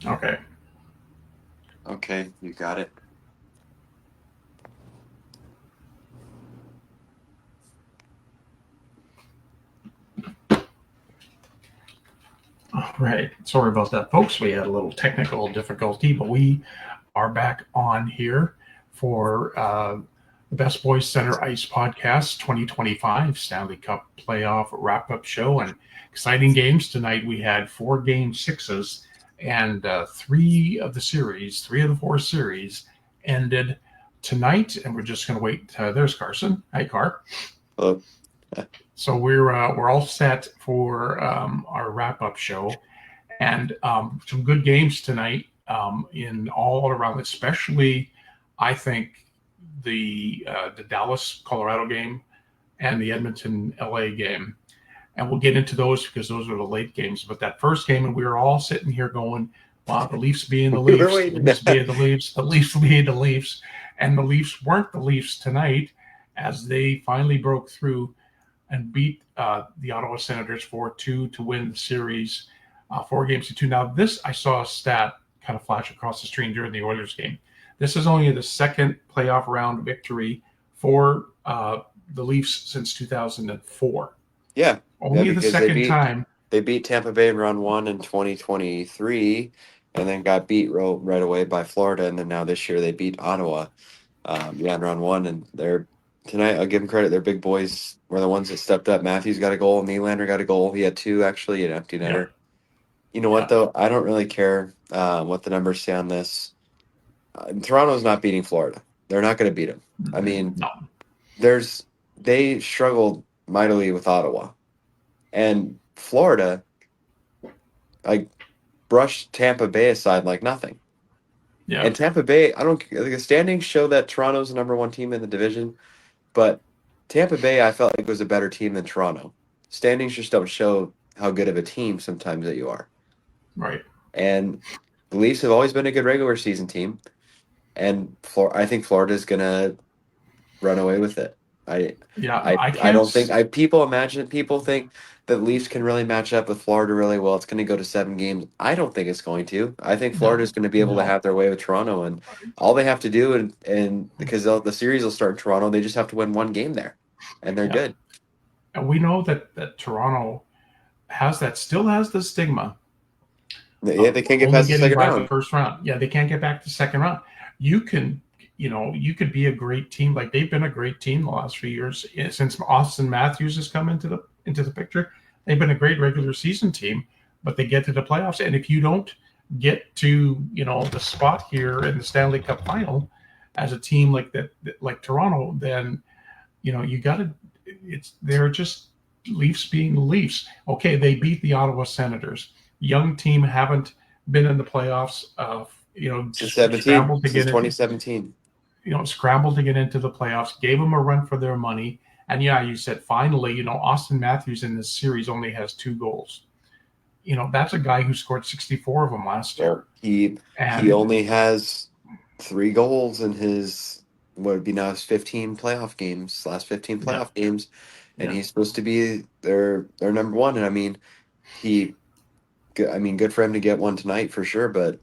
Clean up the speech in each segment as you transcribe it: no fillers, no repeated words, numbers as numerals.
Okay. Okay, you got it. All right. Sorry about that, folks. We had a little technical difficulty, but we are back on here for the Best Boys Center Ice Podcast 2025 Stanley Cup Playoff Wrap Up Show. And exciting games tonight. We had 4 game 6s, and three of the four series ended tonight. And we're just going to wait. There's Carson. Hi, Car. Hello. So we're all set for our wrap up show, and some good games tonight in all around. Especially, I think the Dallas Colorado game and the Edmonton LA game, and we'll get into those because those are the late games. But that first game, and we were all sitting here going, "Wow, the Leafs being the We were Leafs, the waiting. Leafs being the Leafs, the Leafs being the Leafs," and the Leafs weren't the Leafs tonight as they finally broke through and beat the Ottawa Senators 4-2 to win the series 4 games to 2. Now, this I saw a stat kind of flash across the screen during the Oilers game. This is only the second playoff round victory for the Leafs since 2004. Yeah, Only the because they second beat time. they beat Tampa Bay in round one in 2023, and then got beat right away by Florida, and then now this year they beat Ottawa. In round one, and they're tonight. I'll give them credit. Their big boys were the ones that stepped up. Matthews got a goal. Nylander got a goal. He had two actually, an empty Yeah, netter. You know what yeah, though? I don't really care what the numbers say on this. Toronto's not beating Florida. They're not going to beat them. I mean, no, they struggled mightily with Ottawa, and Florida like brushed Tampa Bay aside like nothing. yeah, And Tampa Bay, I don't. The standings show that Toronto's the number one team in the division, but Tampa Bay, I felt like was a better team than Toronto. Standings just don't show how good of a team sometimes that you are. right. And the Leafs have always been a good regular season team, and I think Florida's gonna run away with it. I Yeah, I I I can't. don't think people think that Leafs can really match up with Florida really well. It's going to go to 7 games. I don't think it's going to. I think Florida's No, going to be able to no. have their way with Toronto, and all they have to do, and because the series will start in Toronto, they just have to win 1 game there, and they're Yeah, good. and we know that Toronto still has the stigma Yeah, of they can't get only past the getting second by the round. first round. Yeah, they can't get back to second round. You can, you could be a great team. Like they've been a great team the last few years since Austin Matthews has come into the picture. They've been a great regular season team, but they get to the playoffs, and if you don't get to the spot here in the Stanley Cup final as a team like that, like Toronto, then you got to. They're just Leafs being the Leafs. Okay, they beat the Ottawa Senators. Young team haven't been in the playoffs. Since Just 17, scrambled to since get in. 2017. Scrambled to get into the playoffs. Gave them a run for their money. And yeah, you said finally, Austin Matthews in this series only has 2 goals. That's a guy who scored 64 of them last Well, year. he And only has 3 goals in his what would be now his 15 playoff games, last 15 yeah, playoff games, and yeah, he's supposed to be their number one. And I mean, he, good for him to get one tonight for sure. But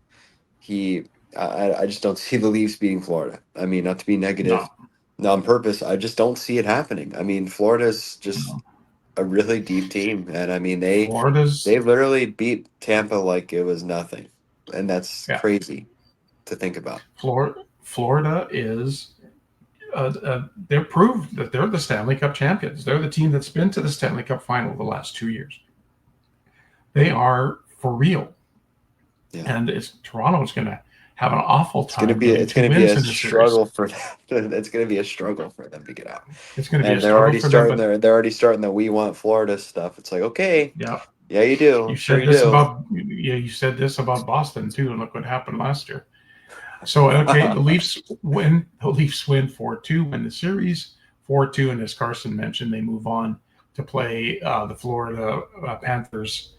he, I just don't see the Leafs beating Florida. I mean, not to be no, negative, not on purpose. I just don't see it happening. I mean, Florida's just no. a really deep team, and I mean they Florida's literally beat Tampa like it was nothing, and that's yeah. crazy to think about. Florida is they're proved that they're the Stanley Cup champions. They're the team that's been to the Stanley Cup final the last 2 years. They are for real, Yeah, and Toronto's going to have an awful it's gonna time be getting it's 2 gonna be wins a in the series. struggle for them. It's gonna be a struggle for them to get out, It's going to be a and they're struggle already for them, starting but their they're already starting the "we want Florida" stuff. It's like, okay, yeah, yeah, you do, you sure said you this do. about yeah, you said this about Boston too, and look what happened last year. So okay, the Leafs win. The Leafs win 4-2, win the series 4-2, and as Carson mentioned, they move on to play the Florida Panthers.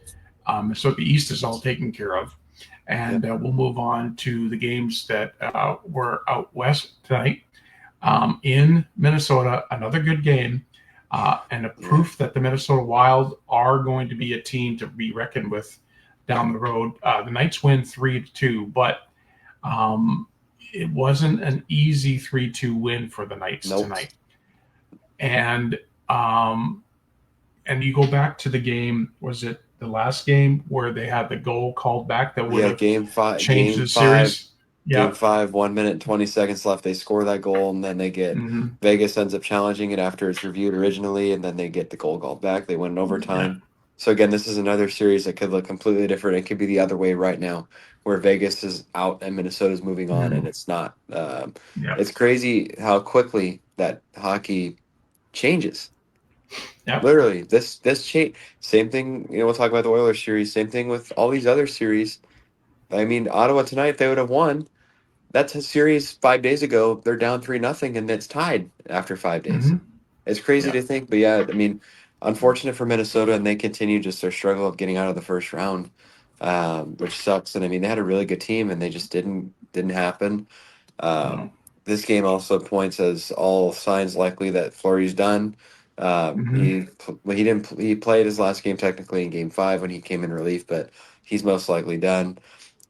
So the East is all taken care of, Yeah, and we'll move on to the games that were out west tonight in Minnesota. Another good game. And a yeah, proof that the Minnesota Wild are going to be a team to be reckoned with down the road. The Knights win 3-2, but um, it wasn't an easy 3-2 win for the Knights Nope. tonight. And um, and you go back to the game. Was it the last game where they had the goal called back that would Yeah, have game five. changed Game the five. series? Game Yeah. 5, 1 minute and 20 seconds left. They score that goal, and then they get Mm-hmm. Vegas ends up challenging it after it's reviewed originally, and then they get the goal called back. They win in Yeah. overtime. So again, this is another series that could look completely different. It could be the other way right now, where Vegas is out and Minnesota's moving on, and Mm-hmm. it's not. Yeah. It's crazy how quickly that hockey changes. Yeah. Literally, this change. Same thing. We'll talk about the Oilers series. Same thing with all these other series. I mean, Ottawa tonight, if they would have won. That's a series 5 days ago. They're down 3-0, and it's tied after 5 days. Mm-hmm. It's crazy Yeah. to think, but yeah, I mean, unfortunate for Minnesota, and they continue just their struggle of getting out of the first round, which sucks. And I mean, they had a really good team, and they just didn't happen. No. This game also points as all signs likely that Fleury's done. Mm-hmm. He didn't he played his last game technically in Game 5 when he came in relief, but he's most likely done.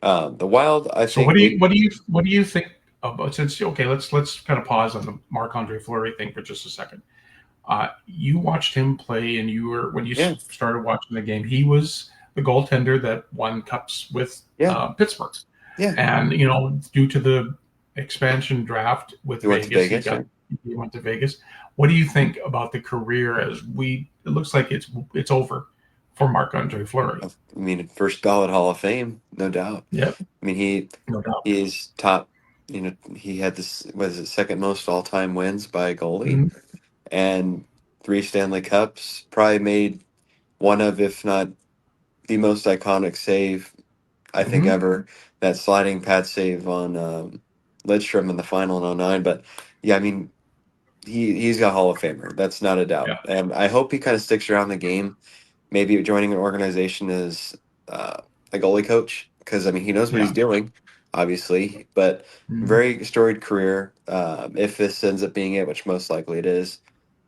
The Wild, I So what think do they you think about, since okay, let's kind of pause on the Marc Andre Fleury thing for just a second. You watched him play, and you were when you yeah started watching the game, he was the goaltender that won cups with yeah Pittsburgh, yeah. and due to the expansion draft with He went to Vegas, Vegas, yeah. he went to Vegas. What do you think about the career as it looks like it's over for Marc Andre Fleury? I mean, first ballot Hall of Fame, no doubt. Yep, I mean, no doubt. he's top. He had this was it second most all time wins by a goalie, Mm-hmm. and 3 Stanley Cups. Probably made one of, if not the most iconic save I think Mm-hmm. ever. That sliding pad save on Lidstrom in the final in '09. But yeah, I mean, he's got Hall of Famer. That's not a doubt, Yeah, and I hope he kind of sticks around the game. Maybe joining an organization as a goalie coach, because I mean he knows what he's yeah. doing, obviously. But Mm-hmm. very storied career. If this ends up being it, which most likely it is,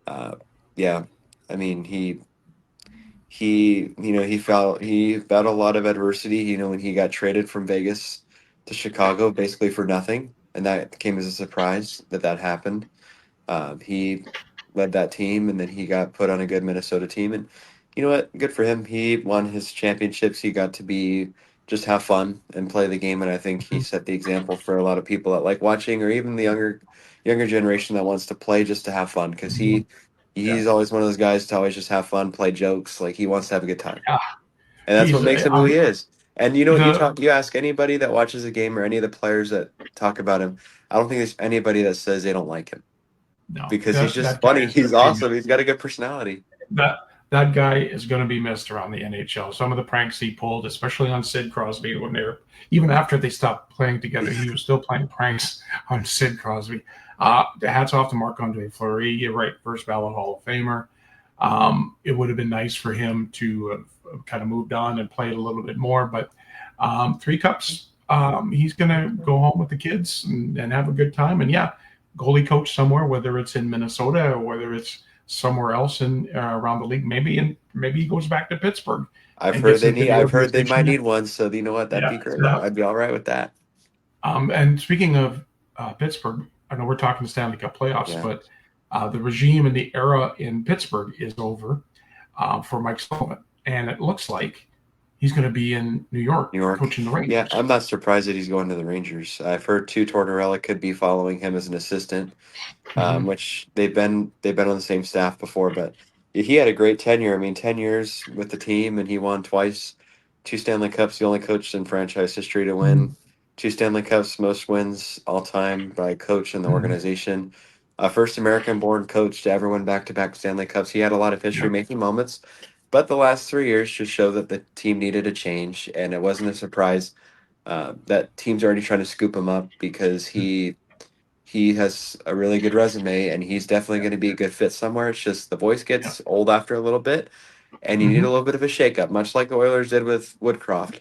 uh, yeah. I mean he battled a lot of adversity. When he got traded from Vegas to Chicago, basically for nothing, and that came as a surprise that happened. He led that team, and then he got put on a good Minnesota team. And you know what? Good for him. He won his championships. He got to be just have fun and play the game. And I think he Mm-hmm. set the example for a lot of people that like watching, or even the younger generation that wants to play just to have fun. Because Mm-hmm. Yeah, he's always one of those guys to always just have fun, play jokes. Like he wants to have a good time, yeah. and that's what He's makes him who he is. And the you ask anybody that watches a game or any of the players that talk about him. I don't think there's anybody that says they don't like him no because he's just that guy funny. is going He's to be awesome. He's got a good personality. that that guy is going to be missed around the NHL. Some of the pranks he pulled, especially on Sid Crosby, when they're even after they stopped playing together, he was still playing pranks on Sid Crosby. Hats off to Marc Andre Fleury. You're right, first ballot Hall of Famer. It would have been nice for him to have kind of moved on and played a little bit more, but 3 cups. He's going to go home with the kids and have a good time. And yeah, goalie coach somewhere, whether it's in Minnesota or whether it's somewhere else in around the league. Maybe he goes back to Pittsburgh and gets into the I've heard they might organization. need one. So you know what? That'd Yeah. be great. Yeah. I'd be all right with that. And speaking of Pittsburgh, I know we're talking Stanley Cup playoffs, Yeah. but the regime and the era in Pittsburgh is over for Mike Sullivan, and it looks like he's going to be in New York New York. coaching the Yeah, Rangers. I'm not surprised that he's going to the Rangers. I've heard too Tortorella could be following him as an assistant, Mm-hmm. which they've been on the same staff before. But he had a great tenure. I mean, 10 years with the team, and he won twice, 2 Stanley Cups. The only coach in franchise history to Mm-hmm. win 2 Stanley Cups, most wins all time by a coach in the Mm-hmm. organization. First American-born coach to ever win back-to-back Stanley Cups. He had a lot of Yeah. history-making moments, but the last 3 years just show that the team needed a change, and it wasn't a surprise that teams are already trying to scoop him up because he has a really good resume, and he's definitely going to be a good fit somewhere. It's just the voice Yeah. gets old after a little bit, and you need a Mm-hmm. little bit of a shakeup, much like the Oilers did with Woodcroft.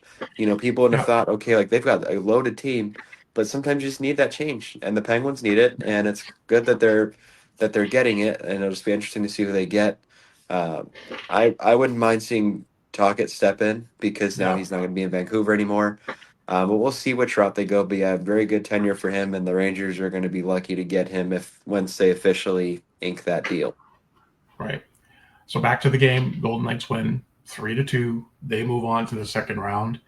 People would have Yeah. thought, okay, like they've got a loaded team, but sometimes you just need that change, and the Penguins need it, and it's good that they're getting it, and it'll just be interesting to see who they get. Uh, I wouldn't mind seeing Tocchet step in because now Yeah. he's not going to be in Vancouver anymore. But we'll see which route they go. But yeah, very good tenure for him, and the Rangers are going to be lucky to get him if once they officially ink that deal. Right. So back to the game. Golden Knights win 3-2. They move on to the second round.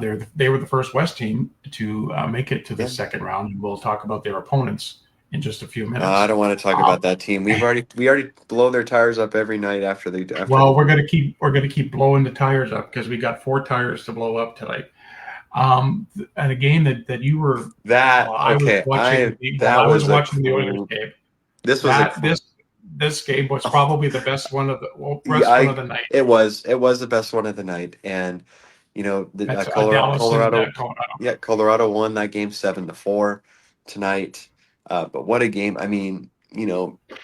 They were the first West team to make it to the Yeah. second round, and we'll talk about their opponents in just a few I minutes. don't want to talk about that team. We already blow their tires up every night after Well, the. we're gonna keep blowing the tires up because we got 4 tires to blow up tonight. And a game that you were That while okay. I That was was a watching the Oilers game. this was a That this game was probably the best one of the yeah, best one of the night. it was the best one of the night, and the That's Dallas and Colorado, Colorado. yeah, Colorado won that game 7-4 tonight. But what a game! I mean,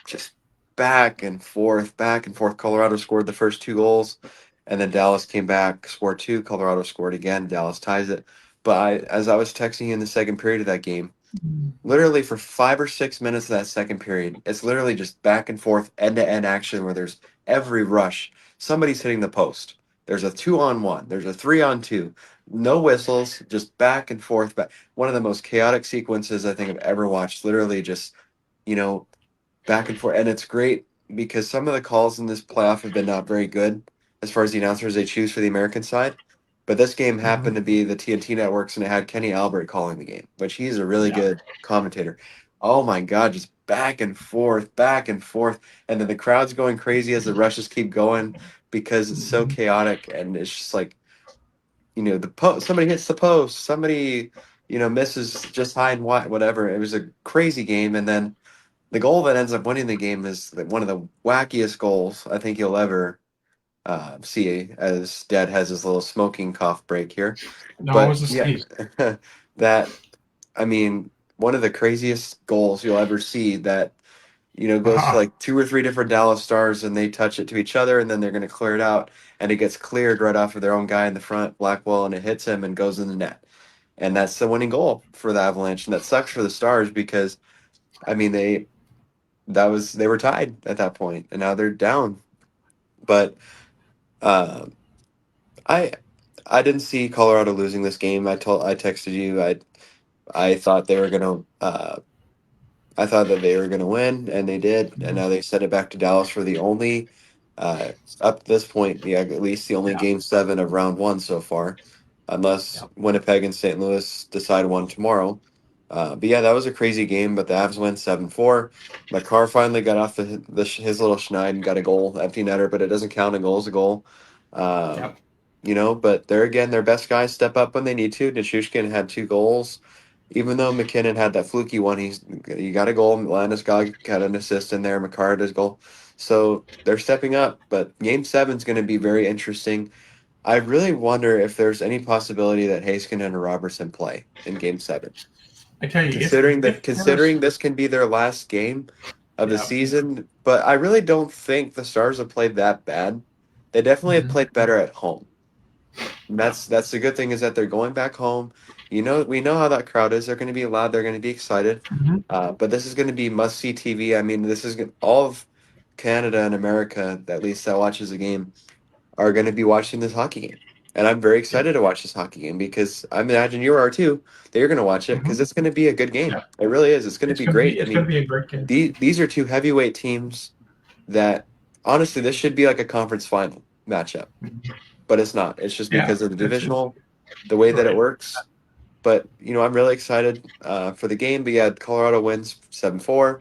just back and forth. Colorado scored the first 2 goals, and then Dallas came back, scored two. Colorado scored again. Dallas ties it. But as I was texting you in the second period of that game, literally for 5 or 6 minutes of that second period, it's literally just back and forth, end to end action where there's every rush. Somebody's hitting the post. There's a 2-on-1. There's a 3-on-2. No whistles, just back and forth. Back. One of the most chaotic sequences I think I've ever watched. Literally just, you know, back and forth. And it's great because some of the calls in this playoff have been not very good as far as the announcers they choose for the American side. But this game happened to be the TNT networks, and it had Kenny Albert calling the game, which he's a really Yeah. good commentator. Oh my God, just back and forth. And then the crowd's going crazy as the rushes keep going because it's so chaotic. And it's just like, the post, somebody hits the post, somebody, misses just high and wide, whatever. It was a crazy game. And then the goal that ends up winning the game is one of the wackiest goals I think you'll ever see, as Dad has his little smoking cough break here. No, it But was a yeah, sneeze. that, I mean, one of the craziest goals you'll ever see that, goes to like 2 or 3 different Dallas Stars and they touch it to each other and then they're going to clear it out and it gets cleared right off of their own guy in the front, Blackwell, and it hits him and goes in the net. And that's the winning goal for the Avalanche. And that sucks for the Stars because, I mean, they were tied at that point and now they're down. But, uh, I I didn't see Colorado losing this game. I texted you. I thought they were gonna I thought that they were gonna win, and they did. And now they sent it back to Dallas for the only uh, up to this point, yeah, at least the only Yeah. game 7 of round 1 so far, unless Yeah. Winnipeg and St. Louis decide one tomorrow. But yeah, that was a crazy game. But the Avs win 7-4. McCarr finally got off his little schneid and got a goal, empty netter, but it doesn't count. A goal's a goal. Um, Yep. but there again, their best guys step up when they need to. Nichushkin had 2 goals. Even though McKinnon had that fluky one, he got a goal. Landis got an assist in there. McCarr had his goal. So they're stepping up. But Game 7 is going to be very interesting. I really wonder if there's any possibility that Haskin and Robertson play in Game 7. I tell you, Considering this can be their last game of the yeah. season, but I really don't think the Stars have played that bad. They definitely have played better at home. And Yeah. that's the good thing is that they're going back home. We know how that crowd is. They're going to be loud. They're going to be excited. But this is going to be must see TV. I mean, all of Canada and America, at least that watches the game, are going to be watching this hockey game. And I'm very Yeah. excited to watch this hockey game because I imagine you are too. That you're going to watch it because it's going to be a good game. Yeah. It really is. It's going to be great. I It's gonna mean, be a great game. these are 2 heavyweight teams that honestly this should be like a conference final matchup, but it's not. It's just Yeah. because of the It's divisional, the way that it right. works. But I'm really excited for the game. But yeah, Colorado wins 7-4,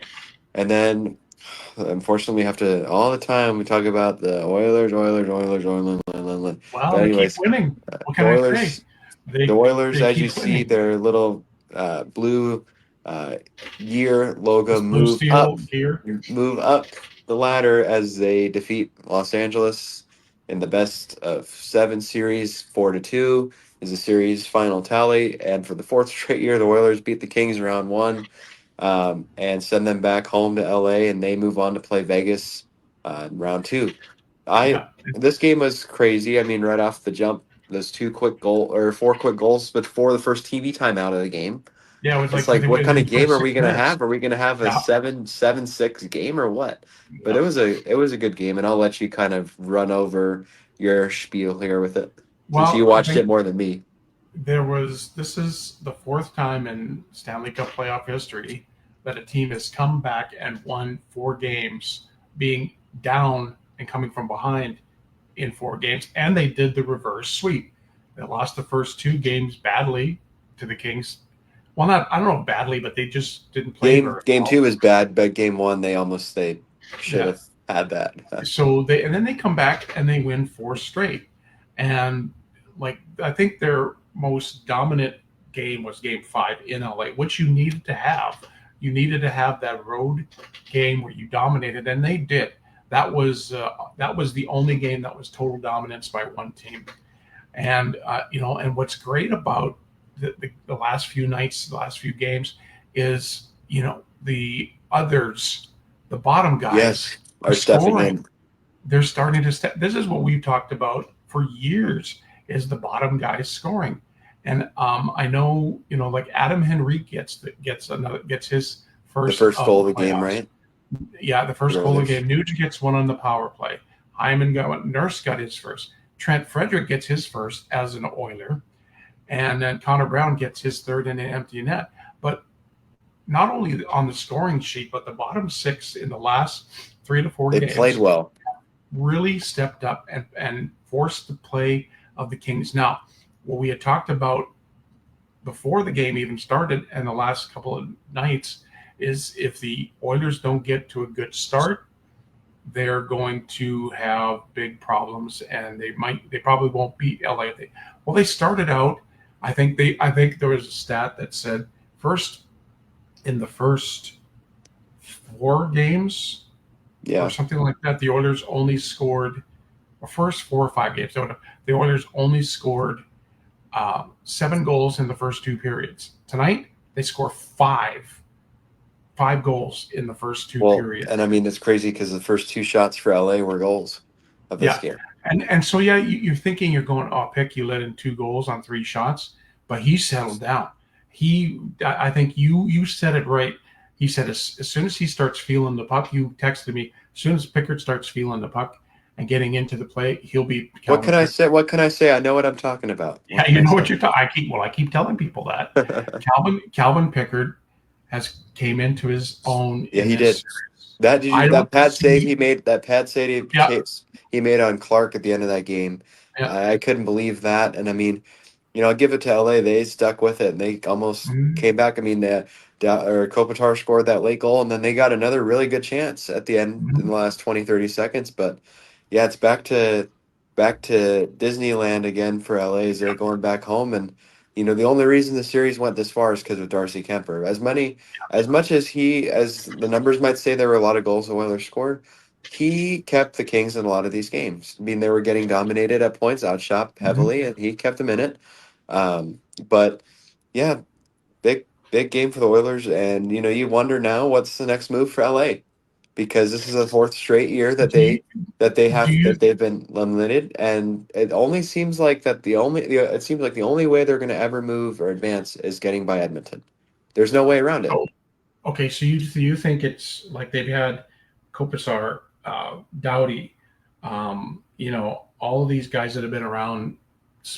and then unfortunately we have to all the time we talk about the Oilers, Oilers, Oilers, Oilers. Well, But they keep anyways, winning. What the can I say? Oilers, the Oilers, They as you keep see, winning. their little blue year logo This blue steel gear. move up the ladder as they defeat Los Angeles in the best of 7 series. 4-2 is the series final tally, and for the 4th straight year, the Oilers beat the Kings round 1 and send them back home to LA, and they move on to play Vegas in round 2. I Yeah. This game was crazy. I mean, right off the jump, those 4 quick goals before the first TV timeout of the game. Yeah. It was It's like like, what kind they of put game are we 6 gonna minutes. have? Are we gonna have a Yeah. 7-6 game or what? But Yeah. it was a good game, and I'll let you kind of run over, your spiel here with it, since you Well, I watched it think more than me. this is the fourth time in Stanley Cup playoff history that a team has come back and won 4 games, being down and coming from behind in 4 games, and they did the reverse sweep. They lost the first 2 games badly to the Kings. Well, not I don't know badly, but they just didn't play very Game well. two was bad, but game one they should Yeah. have had that. So then they come back and they win 4 straight, and like I think their most dominant game was Game 5 in LA, which you needed to have. You needed to have that road game where you dominated, and they did. That was the only game that was total dominance by one team. And and what's great about the last few nights, the last few games, is the others, the bottom guys Yes, are are stepping scoring. in. They're starting to step. This is what we've talked about for years: is the bottom guys scoring. And I know, like Adam Henrique gets his The first first of goal the of the game, playoffs. right? Yeah, the The first goal of the Oilers. game. Nugent gets one on the power play. Hyman got Nurse got his first. Trent Frederick gets his first as an Oiler, and then Connor Brown gets his third in an empty net. But not only on the scoring sheet, but the bottom 6 in the last 3 to 4 They played games well. really stepped up and forced the play of the Kings. Now, what we had talked about before the game even started and the last couple of nights is if the Oilers don't get to a good start, they're going to have big problems, and they probably won't beat LA. Well, they started out. I think there was a stat that said in the first 4 games or Yeah. something like that, the Oilers only scored, or first 4 or 5 games. The Oilers only scored 7 goals in the first 2 periods. Tonight they score five goals in the first two Well, periods. and I mean it's crazy because the first 2 shots for LA were goals of this Yeah, game. and so yeah, you're thinking you're going, oh, Pick, you let in 2 goals on 3 shots, but he settled down. I think you said it right. He said as soon as he starts feeling the puck, you texted me. As soon as Pickard starts feeling the puck and getting into the play, he'll be What can Calvin I Pickard. say? What can I say? I know what I'm talking about. What Yeah, can you I know what say? you're talking. I keep telling people that Calvin Pickard has came into his own Yeah, in he this did. series. That did you, I don't that pad save see. he made, that pad save Yeah, he made on Clark at the end of that game. yeah. I couldn't believe that. And I mean, I'll give it to LA. They stuck with it and they almost Mhm. came back. I mean, Kopitar scored that late goal and then they got another really good chance at the end in Mhm. the last 20, 30 seconds. But yeah, it's back to Disneyland again for LA as they're going back home. And, the only reason the series went this far is because of Darcy Kemper. As much as the numbers might say there were a lot of goals the Oilers scored, he kept the Kings in a lot of these games. I mean, they were getting dominated at points, outshot Mhm. heavily, and he kept them in it. But yeah, big game for the Oilers, and you wonder now what's the next move for LA because this is the fourth straight year that Do you do you they've been eliminated, and it only seems like it seems like the only way they're going to ever move or advance is getting by Edmonton. There's no way around it. oh, okay? So you think it's like they've had Kopitar, Doughty, all of these guys that have been around,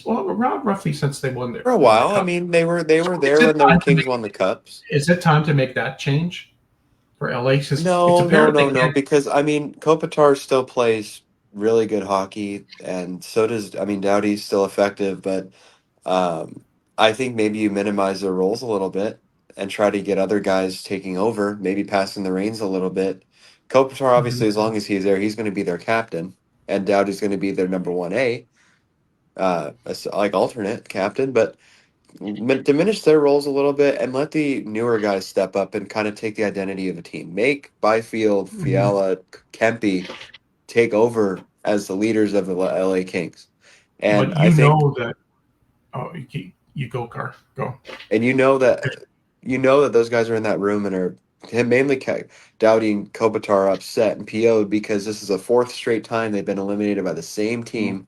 well, around roughly since they For a won the while, I cup. mean, they were Is there it when the time to Kings won the cups. make that change for LA? Because it's No, no, apparent they no, no, can't. because I mean, Kopitar still plays really good hockey, and so does I mean, Doughty's still effective, but I think maybe you minimize their roles a little bit and try to get other guys taking over, maybe passing the reins a little bit. Kopitar, Mhm. obviously, as long as he's there, he's going to be their captain, and Doughty's going to be their number 1A, like alternate captain, but diminish their roles a little bit and let the newer guys step up and kind of take the identity of a team. Make Byfield, Mhm. Fiala, Kempe take over as the leaders of the LA Kings. And But I think, that. Oh, you go, Car, go. and you know that those guys are in that room and are mainly doubting Kopitar upset and PO'd because this is a fourth straight time they've been eliminated by the same Mhm. team.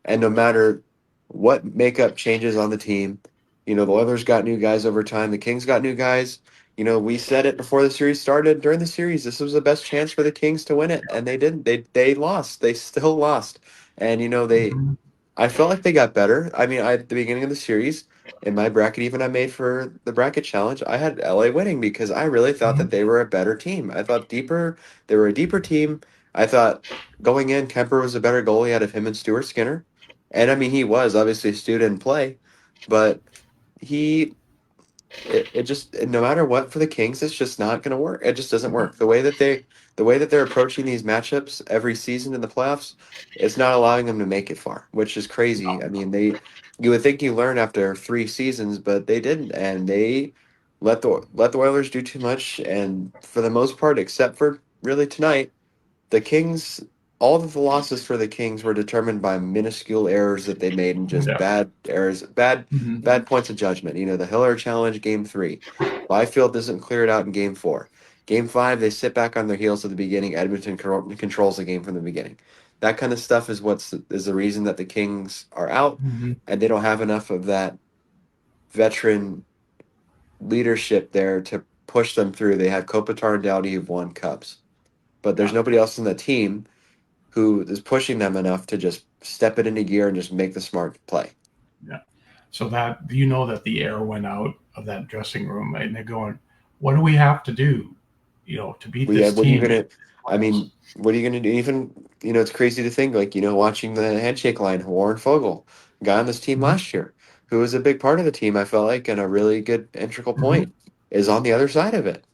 And no matter what makeup changes on the team, the Oilers got new guys over time. The Kings got new guys. We said it before the series started. During the series, this was the best chance for the Kings to win it, and they didn't. They lost. They still lost. And Mhm. I felt like they got better. I mean, at the beginning of the series, in my bracket, even I made for the bracket challenge, I had LA winning because I really thought that Mhm. they were a better team. I thought they were a deeper team. I thought going in, Kemper was a better goalie out of him and Stuart Skinner. And I mean, he was obviously Stu didn't play, but he it just no matter what for the Kings, it's just not going to work. It just doesn't work. The way that they're approaching these matchups every season in the playoffs, it's not allowing them to make it far, which is crazy. I mean, you would think you learn after 3 seasons, but they didn't, and they let the Oilers do too much. And for the most part, except for really tonight, the Kings, all of the losses for the Kings were determined by minuscule errors that they made and just Yeah. bad errors, Mhm. bad points of judgment. The Hiller challenge, game 3. Byfield doesn't clear it out in game 4. Game 5, they sit back on their heels at the beginning. Edmonton controls the game from the beginning. That kind of stuff is the reason that the Kings are out, Mhm. and they don't have enough of that veteran leadership there to push them through. They have Kopitar and Doughty who've won cups, but there's Yeah. nobody else in the team who is pushing them enough to just step it into gear and just make the smart play. Yeah. So that that the air went out of that dressing room, and they're going, "What do we have to do, to beat Well, yeah, this what are you team in gonna? the I playoffs?" mean, what are you gonna do? Even it's crazy to think like watching the handshake line, Warren Fogle, guy on this team Mhm. last year, who was a big part of the team. I felt like, and a really good integral Mhm. point, is on the other side of it,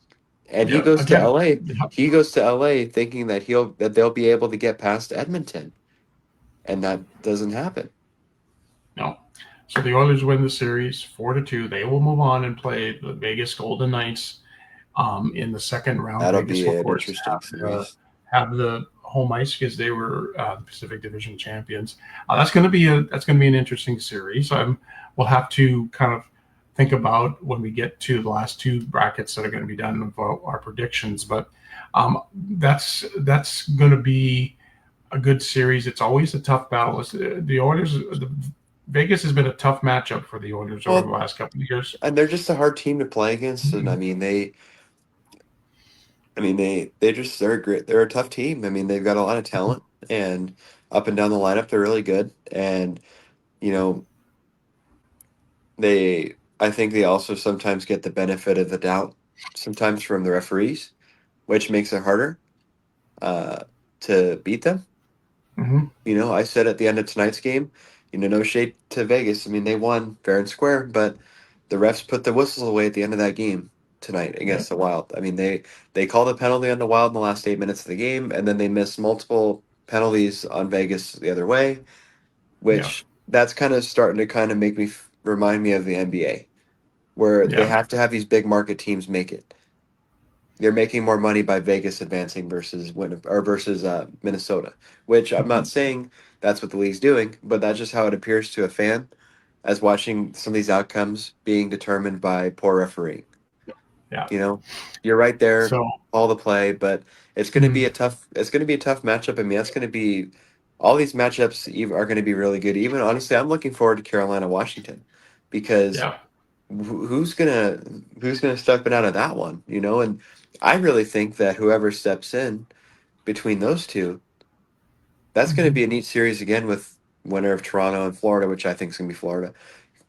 and he Yeah. goes to Again. L.A. Yeah. He goes to L.A. thinking that they'll be able to get past Edmonton, and that doesn't happen. No. So the Oilers win the series 4-2. They will move on and play the Vegas Golden Knights in the second round. That'll Vegas, be of an course, interesting series. have the home ice because they were the Pacific Division champions. That's going to be an interesting series. We'll have to kind of think about when we get to the last two brackets that are going to be done about our predictions. But that's going to be a good series. It's always a tough battle. The Oilers, Vegas has been a tough matchup for the Oilers over the Well, last couple of years. and they're just a hard team to play against, and Mhm. I mean, they're a great. They're a tough team. I mean, they've got a lot of talent, and up and down the lineup, they're really good. And you know, I think they also sometimes get the benefit of the doubt, sometimes from the referees, which makes it harder uh, to beat them. Mhm. I said at the end of tonight's game, no shade to Vegas. I mean, they won fair and square, but the refs put the whistles away at the end of that game tonight Yeah. against the Wild. I mean, they called a penalty on the Wild in the last 8 minutes of the game, and then they missed multiple penalties on Vegas the other way, Yeah. which that's kind of starting to kind of make me remind me of the NBA, where they Yeah. have to have these big market teams make it. They're making more money by Vegas advancing versus Minnesota, which I'm not Mhm. saying that's what the league's doing, but that's just how it appears to a fan as watching some of these outcomes being determined by poor refereeing. Yeah. You know, you're right there, So. all the play, but Mm, it's going to be a tough matchup. I mean, that's going to be all these matchups are going to be really good. Even honestly, I'm looking forward to Carolina Washington because yeah. who's gonna step it out of that one, and I really think that whoever steps in between those two, that's going to Mhm. be a neat series again with winner of Toronto and Florida, which I think is going to be Florida.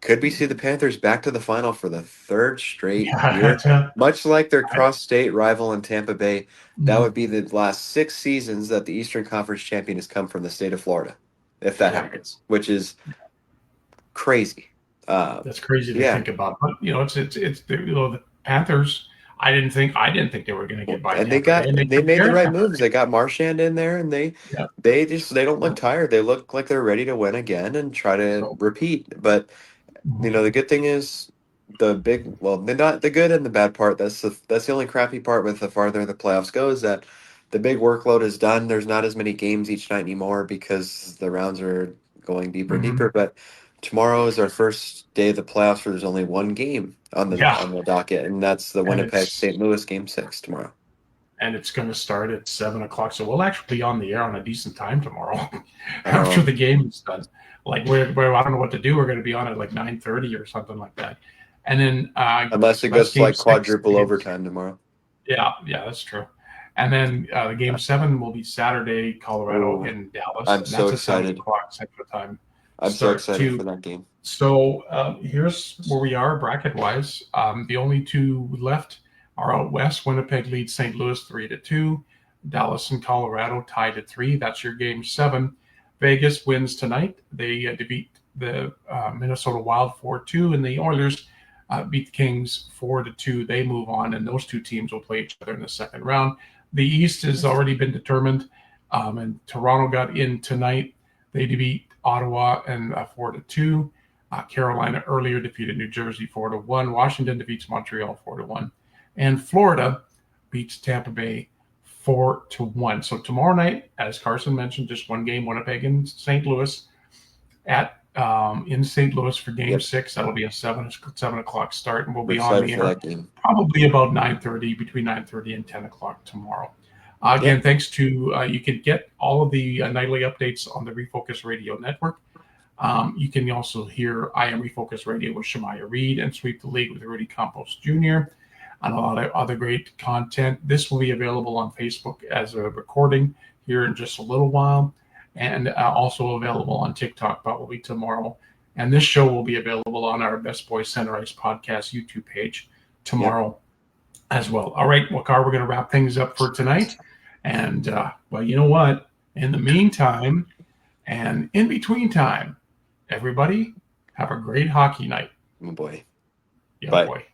Could we see the Panthers back to the final for the third straight Yeah. year, much like their I- cross-state rival in Tampa Bay? That mhm. would be the last 6 seasons that the Eastern Conference champion has come from the state of Florida, if that Yeah. happens, which is crazy. That's crazy to Yeah. think about. But the Panthers. I didn't think they were going to get by And they Tampa Bay, got and they they took made the care of right Tampa moves. They got Marchand in there, and Bay. they don't look tired. They look like they're ready to win again and try to So. repeat. But Mhm. the good thing is the not the good and the bad part. That's the only crappy part with the farther the playoffs go is that the big workload is done. There's not as many games each night anymore because the rounds are going deeper and Mhm. deeper. But tomorrow is our first day of the playoffs where there's only one game on the Yeah, docket, and that's the and Winnipeg St. Louis game 6 tomorrow. it's going to start at 7 o'clock. So we'll actually be on the air on a decent time tomorrow after Um, the game is done. Like we're I don't know what to do. We're going to be on at like 9:30 or something like that, and then Unless it that's goes to game like six. quadruple overtime tomorrow. Yeah, yeah, that's true. And then the game 7 will be Saturday, Colorado Oh, in Dallas. I'm And so that's a 7 excited. o'clock Central Time I'm so start excited too. for that game. So here's where we are bracket-wise. The only two left are out west. Winnipeg leads St. Louis 3-2. Dallas and Colorado tied at 3. That's your game 7. Vegas wins tonight. They defeat the Minnesota Wild 4-2, and the Oilers beat the Kings 4-2. They move on, and those two teams will play each other in the second round. The East has already been determined, and Toronto got in tonight. They defeat Ottawa and 4-2. Carolina earlier defeated New Jersey 4-1. Washington defeats Montreal 4-1, and Florida beats Tampa Bay 4-1. So tomorrow night, as Carson mentioned, just one game: Winnipeg and St. Louis at in St. Louis for Game 6. That'll be a 7 o'clock start, and we'll be on the air probably about 9:30, between 9:30 and 10 o'clock tomorrow. Again, thanks to you can get all of the nightly updates on the Refocused Radio Network. You can also hear I Am Refocused Radio with Shemaya Reed and Sweep the League with Rudy Campos Jr. and a lot of other great content. This will be available on Facebook as a recording here in just a little while, and also available on TikTok probably tomorrow. And this show will be available on our Best Boys Center Ice podcast YouTube page tomorrow as well. All right, Wakar, we're going to wrap things up for tonight. And, well, you know what? In the meantime and in between time, everybody have a great hockey night. Oh, boy. Yeah, Bye. boy.